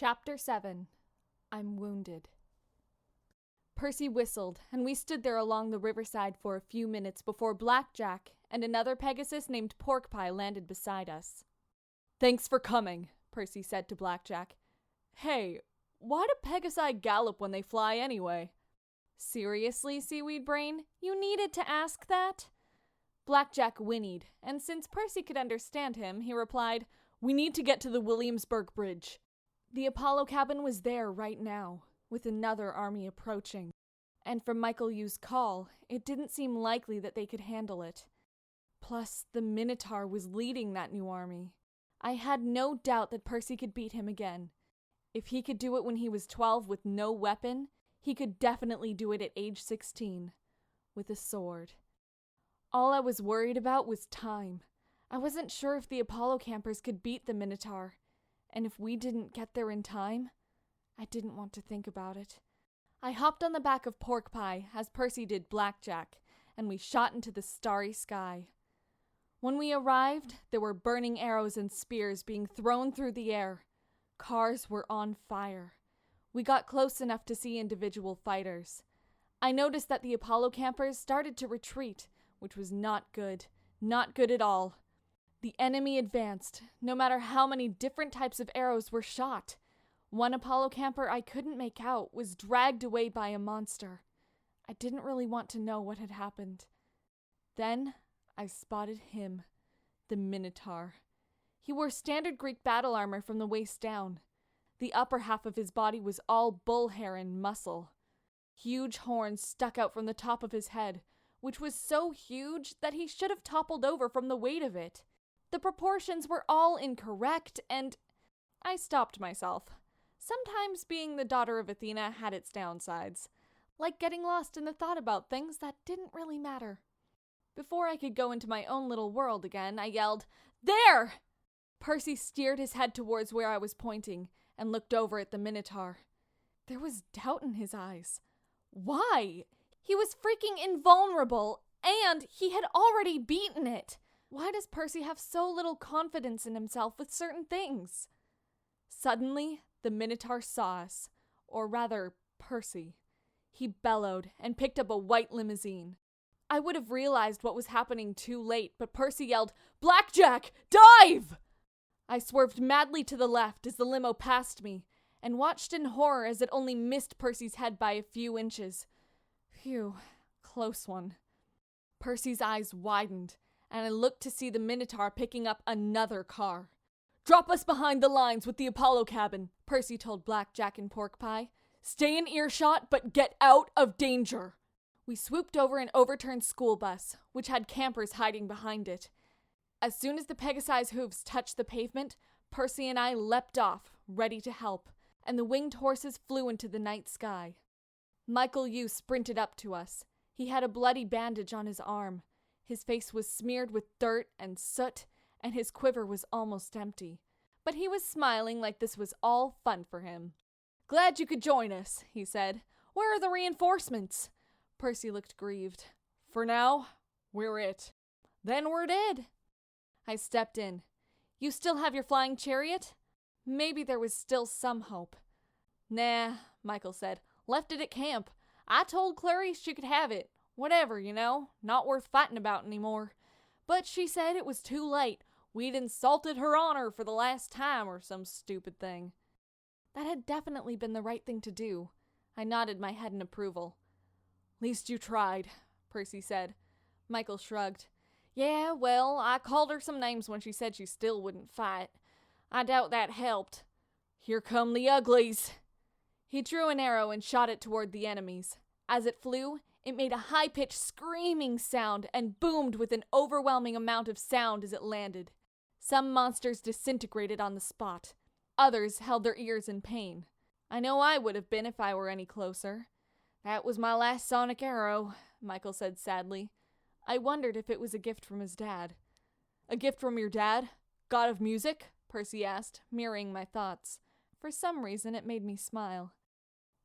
Chapter 7. I'm Wounded. Percy whistled, and we stood there along the riverside for a few minutes before Blackjack and another Pegasus named Porkpie landed beside us. "Thanks for coming," Percy said to Blackjack. "Hey, why do Pegasi gallop when they fly anyway?" "Seriously, Seaweed Brain? You needed to ask that?" Blackjack whinnied, and since Percy could understand him, he replied, "We need to get to the Williamsburg Bridge." The Apollo cabin was there right now, with another army approaching. And from Michael Yu's call, it didn't seem likely that they could handle it. Plus, the Minotaur was leading that new army. I had no doubt that Percy could beat him again. If he could do it when he was 12 with no weapon, he could definitely do it at age 16, with a sword. All I was worried about was time. I wasn't sure if the Apollo campers could beat the Minotaur, and if we didn't get there in time, I didn't want to think about it. I hopped on the back of Porkpie, as Percy did Blackjack, and we shot into the starry sky. When we arrived, there were burning arrows and spears being thrown through the air. Cars were on fire. We got close enough to see individual fighters. I noticed that the Apollo campers started to retreat, which was not good. Not good at all. The enemy advanced, no matter how many different types of arrows were shot. One Apollo camper I couldn't make out was dragged away by a monster. I didn't really want to know what had happened. Then I spotted him, the Minotaur. He wore standard Greek battle armor from the waist down. The upper half of his body was all bull hair and muscle. Huge horns stuck out from the top of his head, which was so huge that he should have toppled over from the weight of it. The proportions were all incorrect, and I stopped myself. Sometimes being the daughter of Athena had its downsides, like getting lost in the thought about things that didn't really matter. Before I could go into my own little world again, I yelled, "There!" Percy steered his head towards where I was pointing and looked over at the Minotaur. There was doubt in his eyes. Why? He was freaking invulnerable, and he had already beaten it. Why does Percy have so little confidence in himself with certain things? Suddenly, the Minotaur saw us, or rather, Percy. He bellowed and picked up a white limousine. I would have realized what was happening too late, but Percy yelled, "Blackjack, dive!" I swerved madly to the left as the limo passed me, and watched in horror as it only missed Percy's head by a few inches. Phew, close one. Percy's eyes widened, and I looked to see the Minotaur picking up another car. "Drop us behind the lines with the Apollo cabin," Percy told Blackjack and Porkpie. "Stay in earshot, but get out of danger." We swooped over an overturned school bus, which had campers hiding behind it. As soon as the Pegasi's hooves touched the pavement, Percy and I leapt off, ready to help, and the winged horses flew into the night sky. Michael Yu sprinted up to us. He had a bloody bandage on his arm. His face was smeared with dirt and soot, and his quiver was almost empty. But he was smiling like this was all fun for him. "Glad you could join us," he said. "Where are the reinforcements?" Percy looked grieved. "For now, we're it." "Then we're dead." I stepped in. "You still have your flying chariot?" Maybe there was still some hope. "Nah," Michael said. "Left it at camp. I told Clarice she could have it. Whatever, not worth fighting about anymore. But she said it was too late. We'd insulted her honor for the last time or some stupid thing." That had definitely been the right thing to do. I nodded my head in approval. "Least you tried," Percy said. Michael shrugged. "Yeah, well, I called her some names when she said she still wouldn't fight. I doubt that helped. Here come the uglies." He drew an arrow and shot it toward the enemies. As it flew, it made a high-pitched screaming sound and boomed with an overwhelming amount of sound as it landed. Some monsters disintegrated on the spot. Others held their ears in pain. I know I would have been if I were any closer. "That was my last sonic arrow," Michael said sadly. I wondered if it was a gift from his dad. "A gift from your dad? God of music?" Percy asked, mirroring my thoughts. For some reason, it made me smile.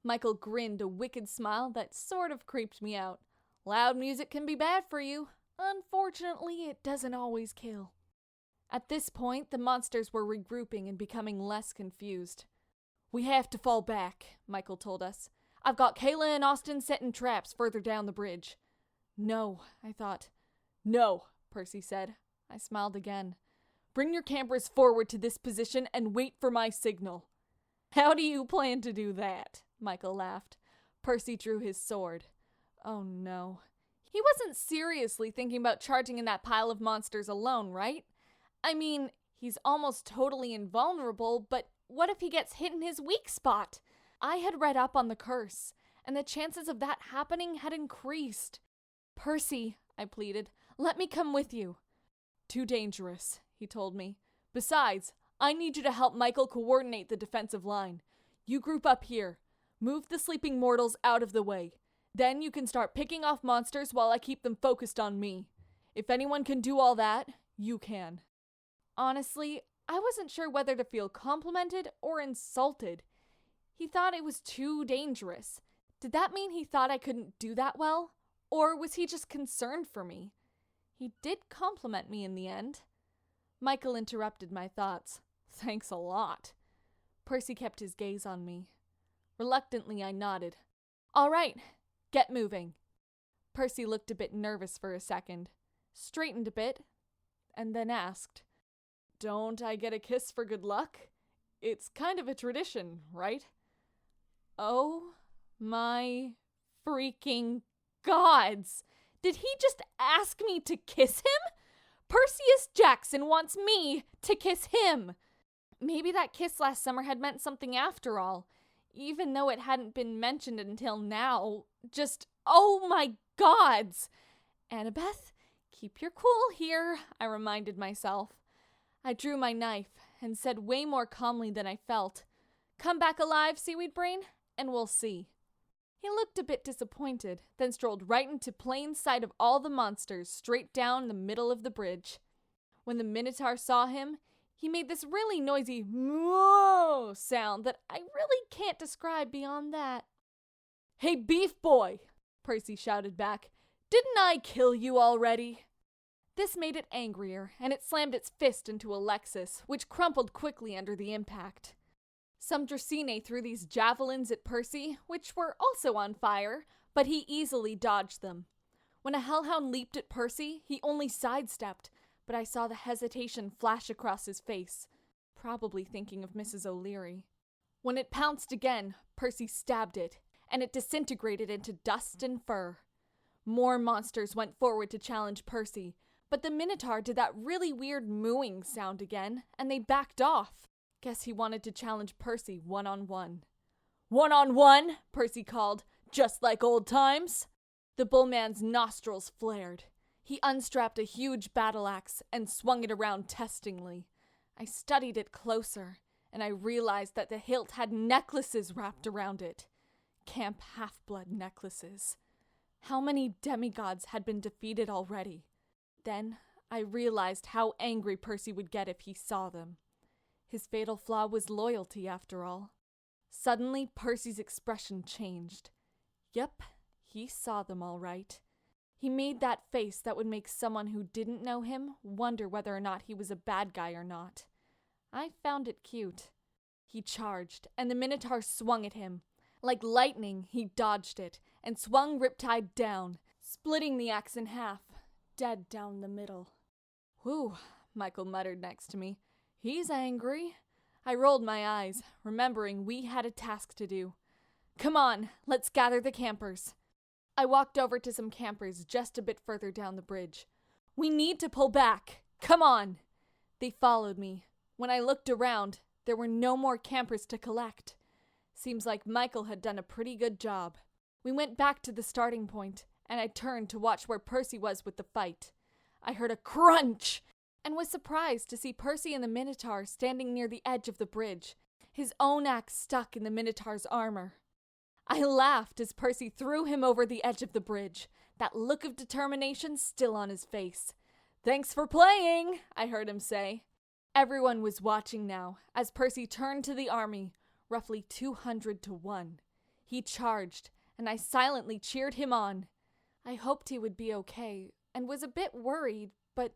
Michael grinned a wicked smile that sort of creeped me out. "Loud music can be bad for you. Unfortunately, it doesn't always kill." At this point, the monsters were regrouping and becoming less confused. We have to fall back, Michael told us. I've got Kayla and Austin setting traps further down the bridge. No, I thought. No, Percy said. I smiled again. Bring your campers forward to this position and wait for my signal. How do you plan to do that? Michael laughed. Percy drew his sword. Oh no. He wasn't seriously thinking about charging in that pile of monsters alone, right? I mean, he's almost totally invulnerable, but what if he gets hit in his weak spot? I had read up on the curse, and the chances of that happening had increased. Percy, I pleaded, let me come with you. Too dangerous, he told me. Besides, I need you to help Michael coordinate the defensive line. You group up here. Move the sleeping mortals out of the way. Then you can start picking off monsters while I keep them focused on me. If anyone can do all that, you can. Honestly, I wasn't sure whether to feel complimented or insulted. He thought it was too dangerous. Did that mean he thought I couldn't do that well? Or was he just concerned for me? He did compliment me in the end. Michael interrupted my thoughts. Thanks a lot. Percy kept his gaze on me. Reluctantly, I nodded. All right, get moving. Percy looked a bit nervous for a second, straightened a bit, and then asked, Don't I get a kiss for good luck? It's kind of a tradition, right? Oh my freaking gods! Did he just ask me to kiss him? Perseus Jackson wants me to kiss him! Maybe that kiss last summer had meant something after all, even though it hadn't been mentioned until now. Just, oh my gods! Annabeth, keep your cool here, I reminded myself. I drew my knife and said way more calmly than I felt, Come back alive, Seaweed Brain, and we'll see. He looked a bit disappointed, then strolled right into plain sight of all the monsters straight down the middle of the bridge. When the Minotaur saw him, he made this really noisy moo sound that I really can't describe beyond that. Hey, beef boy, Percy shouted back. Didn't I kill you already? This made it angrier, and it slammed its fist into Alexis, which crumpled quickly under the impact. Some Dracene threw these javelins at Percy, which were also on fire, but he easily dodged them. When a hellhound leaped at Percy, he only sidestepped, but I saw the hesitation flash across his face, probably thinking of Mrs. O'Leary. When it pounced again, Percy stabbed it, and it disintegrated into dust and fur. More monsters went forward to challenge Percy, but the Minotaur did that really weird mooing sound again, and they backed off. Guess he wanted to challenge Percy one-on-one. One-on-one, Percy called, just like old times. The bullman's nostrils flared. He unstrapped a huge battle axe and swung it around testingly. I studied it closer, and I realized that the hilt had necklaces wrapped around it. Camp Half-Blood necklaces. How many demigods had been defeated already? Then I realized how angry Percy would get if he saw them. His fatal flaw was loyalty, after all. Suddenly, Percy's expression changed. Yep, he saw them all right. He made that face that would make someone who didn't know him wonder whether or not he was a bad guy or not. I found it cute. He charged, and the Minotaur swung at him. Like lightning, he dodged it, and swung Riptide down, splitting the axe in half, dead down the middle. Whew, Michael muttered next to me. He's angry. I rolled my eyes, remembering we had a task to do. Come on, let's gather the campers. I walked over to some campers just a bit further down the bridge. We need to pull back. Come on. They followed me. When I looked around, there were no more campers to collect. Seems like Michael had done a pretty good job. We went back to the starting point, and I turned to watch where Percy was with the fight. I heard a crunch, and was surprised to see Percy and the Minotaur standing near the edge of the bridge, his own axe stuck in the Minotaur's armor. I laughed as Percy threw him over the edge of the bridge, that look of determination still on his face. Thanks for playing, I heard him say. Everyone was watching now, as Percy turned to the army, roughly 200 to 1. He charged, and I silently cheered him on. I hoped he would be okay, and was a bit worried, but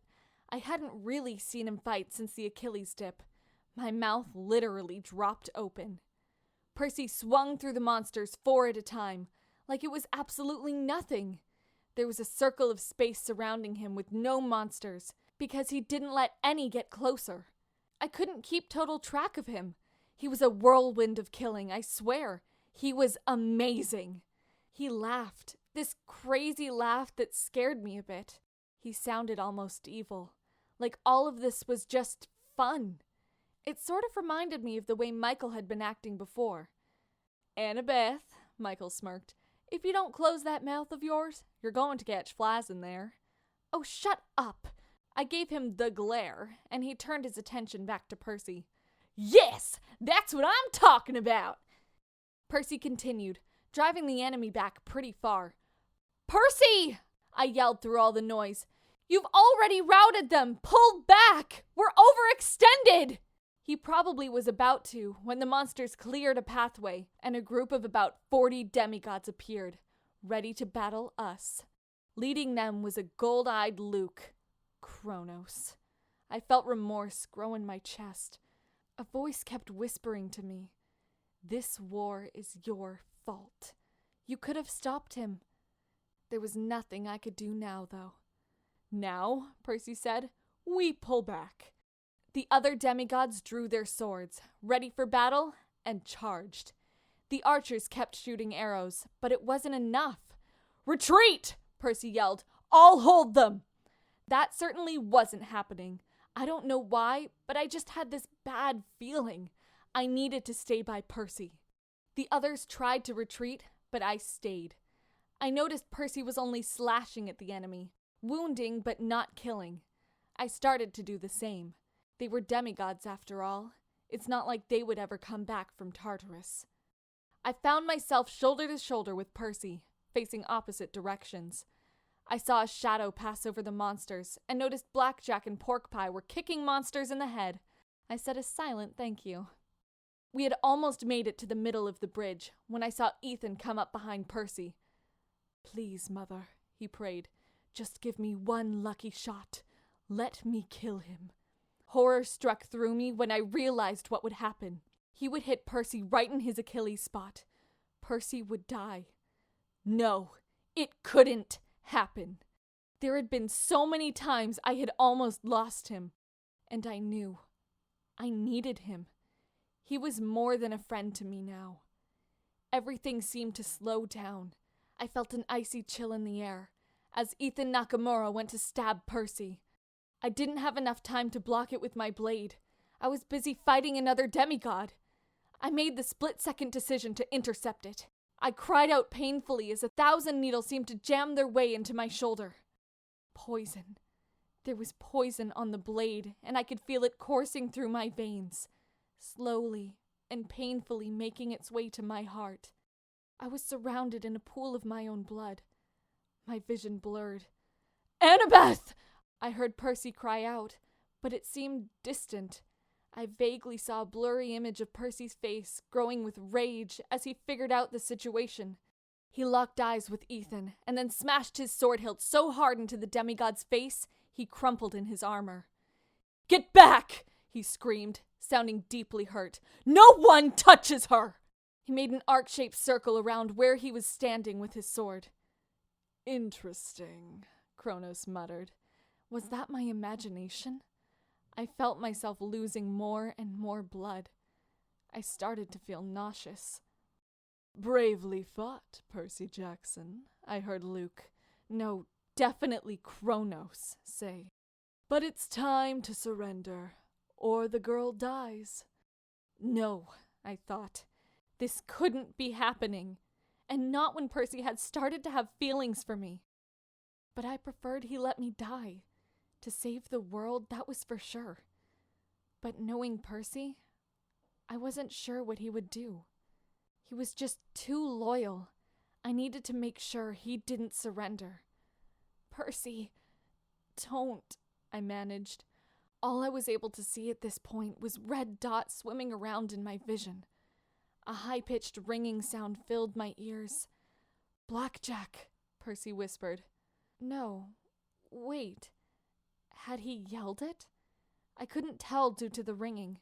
I hadn't really seen him fight since the Achilles dip. My mouth literally dropped open. Percy swung through the monsters 4 at a time, like it was absolutely nothing. There was a circle of space surrounding him with no monsters, because he didn't let any get closer. I couldn't keep total track of him. He was a whirlwind of killing, I swear. He was amazing. He laughed, this crazy laugh that scared me a bit. He sounded almost evil, like all of this was just fun. It sort of reminded me of the way Michael had been acting before. "Annabeth," Michael smirked, "if you don't close that mouth of yours, you're going to catch flies in there." "Oh, shut up." I gave him the glare, and he turned his attention back to Percy. "Yes, that's what I'm talking about!" Percy continued, driving the enemy back pretty far. "Percy!" I yelled through all the noise. "You've already routed them! Pull back! We're overextended!" He probably was about to when the monsters cleared a pathway and a group of about 40 demigods appeared, ready to battle us. Leading them was a gold-eyed Luke, Kronos. I felt remorse grow in my chest. A voice kept whispering to me, "This war is your fault. You could have stopped him." There was nothing I could do now, though. "Now," Percy said, "we pull back." The other demigods drew their swords, ready for battle, and charged. The archers kept shooting arrows, but it wasn't enough. "Retreat!" Percy yelled. "I'll hold them!" That certainly wasn't happening. I don't know why, but I just had this bad feeling. I needed to stay by Percy. The others tried to retreat, but I stayed. I noticed Percy was only slashing at the enemy, wounding but not killing. I started to do the same. They were demigods after all. It's not like they would ever come back from Tartarus. I found myself shoulder to shoulder with Percy, facing opposite directions. I saw a shadow pass over the monsters and noticed Blackjack and Porkpie were kicking monsters in the head. I said a silent thank you. We had almost made it to the middle of the bridge when I saw Ethan come up behind Percy. "Please, Mother," he prayed, "just give me one lucky shot. Let me kill him." Horror struck through me when I realized what would happen. He would hit Percy right in his Achilles spot. Percy would die. No, it couldn't happen. There had been so many times I had almost lost him, and I knew. I needed him. He was more than a friend to me now. Everything seemed to slow down. I felt an icy chill in the air as Ethan Nakamura went to stab Percy. I didn't have enough time to block it with my blade. I was busy fighting another demigod. I made the split-second decision to intercept it. I cried out painfully as 1,000 needles seemed to jam their way into my shoulder. Poison. There was poison on the blade, and I could feel it coursing through my veins, slowly and painfully making its way to my heart. I was surrounded in a pool of my own blood. My vision blurred. "Annabeth!" I heard Percy cry out, but it seemed distant. I vaguely saw a blurry image of Percy's face growing with rage as he figured out the situation. He locked eyes with Ethan and then smashed his sword hilt so hard into the demigod's face he crumpled in his armor. "Get back!" he screamed, sounding deeply hurt. "No one touches her!" He made an arc-shaped circle around where he was standing with his sword. "Interesting," Kronos muttered. Was that my imagination? I felt myself losing more and more blood. I started to feel nauseous. "Bravely fought, Percy Jackson," I heard Luke, no, definitely Kronos, say. "But it's time to surrender, or the girl dies." No, I thought. This couldn't be happening, and not when Percy had started to have feelings for me. But I preferred he let me die. To save the world, that was for sure. But knowing Percy, I wasn't sure what he would do. He was just too loyal. I needed to make sure he didn't surrender. "Percy, don't," I managed. All I was able to see at this point was red dots swimming around in my vision. A high-pitched ringing sound filled my ears. "Blackjack," Percy whispered. No, wait. Had he yelled it? I couldn't tell due to the ringing.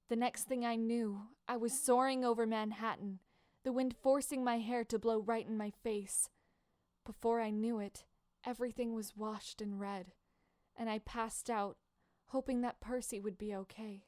The next thing I knew, I was soaring over Manhattan, the wind forcing my hair to blow right in my face. Before I knew it, everything was washed in red, and I passed out, hoping that Percy would be okay.